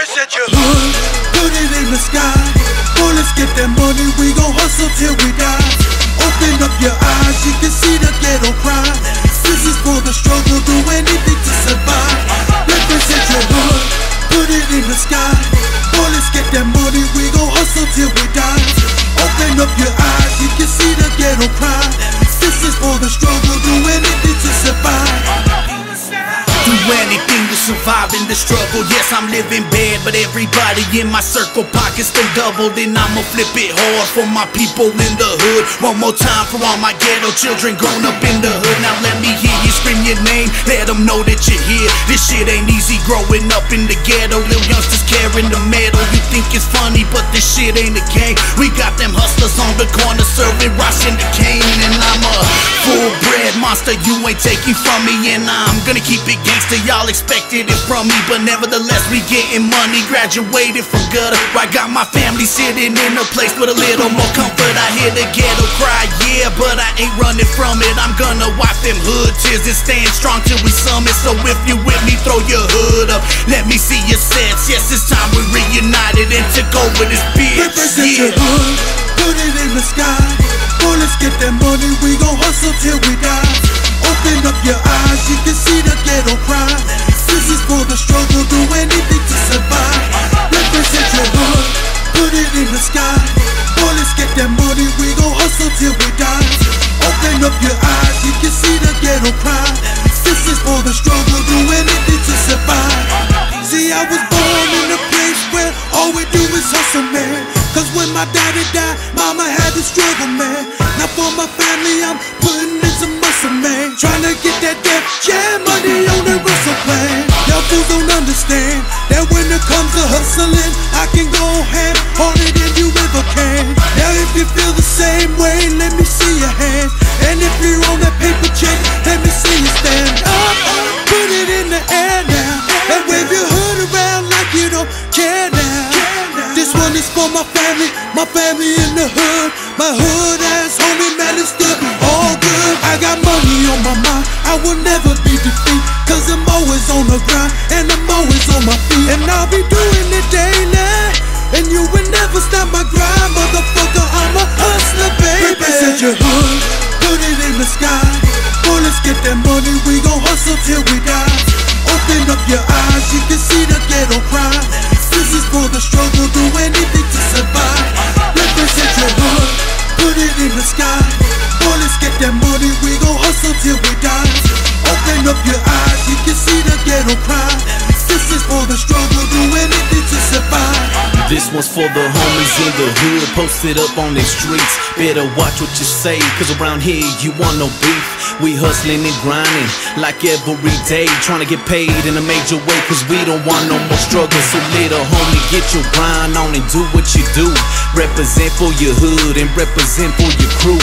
Represent your hood, put it in the sky. Boy, let's get that money, we gon' hustle till we die. Open up your eyes, you can see the ghetto cry. This is for the struggle, do anything to survive. Represent your hood, put it in the sky. Boy, let's get that money, we gon' hustle till we die. Open up your eyes, you can see the ghetto cry. This is for the struggle, do anything to survive. Do anything to survive in the struggle. Yes, I'm living bad, but everybody in my circle pockets them doubled. And I'ma flip it hard for my people in the hood. One more time for all my ghetto children grown up in the hood. Now let me hear you scream your name, let them know that you're here. This shit ain't easy growing up in the ghetto. Little youngsters carrying the metal. You think it's funny, but this shit ain't a game. We got them hustlers on the corner serving rocks in the cane. And I'm a full-bred monster you ain't taking from me. And I'm gonna keep it gangster, y'all expected it from me. But nevertheless, we getting money, graduated from gutter. I got my family sitting in a place with a little more comfort. I hear the ghetto cry, yeah, but I ain't running from it. I'm gonna wipe them hood tears and stand strong till we summit. So if you with me, throw your hood up, let me see your sets. Yes, it's time we reunited and took over this bitch. Represent your hood, put it in the sky. Boy, let's get that money, we gon' hustle till we die. Open up your eyes, you can see the ghetto cry. This is for the struggle, do anything to survive. Represent your hood, put it in the sky. Boy, let's get that money, we gon' hustle till we die. Open up your eyes, you can see the ghetto cry. This is for the struggle, do anything to survive. See, I was born in a place where all we do is hustle, man. Cause when my daddy died, mama had to struggle, man. Now for my family, I'm putting in some muscle, man. Trying to get that Def Jam money on the Russell plan. Y'all fools don't understand that when it comes to hustling, I can go ham harder than you ever can. Now if you feel the same way, let me see your hands. And if you're on that paper check, let me see you stand up. Put it in the air now, and wave your hood around like you don't care now. This one is for my family in the hood. My hood ass homie, man, it's still all good. I got money on my mind, I will never be defeated. Cause I'm always on the grind, and I'm always on my feet. And I'll be doing it daily, and you will never stop my grind. Motherfucker, I'm a hustler, baby. Represent your hood, put it in the sky. Boy, let's get that money, we gon' hustle till we die. Open up your eyes, you can see the ghetto cry. This is for the struggle, do anything to survive. Represent your hood, put it in the sky. Boy, let's get that money, we gon' hustle till we die. Open up your eyes, you can see the ghetto cry. This is for the struggle, do anything to survive. This one's for the homies in the hood, posted up on the streets. Better watch what you say, cause around here you want no beef. We hustling and grinding like every day, trying to get paid in a major way, cause we don't want no more struggle. So little homie, get your grind on and do what you do. Represent for your hood and represent for your crew.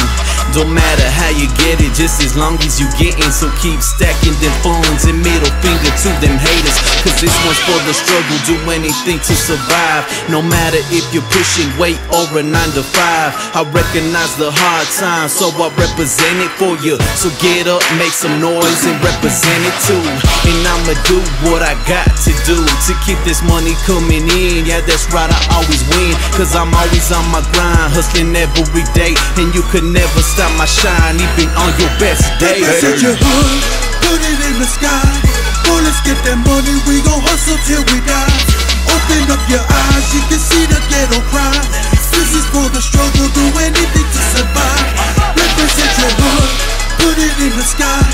Don't matter how you get it, just as long as you gettin'. So keep stacking them funds and middle finger to them haters. Cause this one's for the struggle, do anything to survive. No matter if you're pushing weight or a 9 to 5. I recognize the hard times, so I represent it for you. So get up, make some noise and represent it too. And I'ma do what I got to do to keep this money coming in. Yeah, that's right, I always win. Cause I'm always on my grind, hustling every day. And you could never stop my shine, even on your best day. Represent your hood, put it in the sky. Boy, let's get that money, we gon' hustle till we die. Open up your eyes, you can see the ghetto cry. This is for the struggle, do anything to survive. Represent your hood, put it in the sky.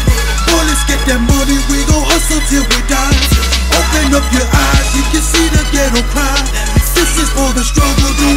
Boy, let's get that money, we gon' hustle till we die. Open up your eyes, you can see the ghetto cry. This is for the struggle, do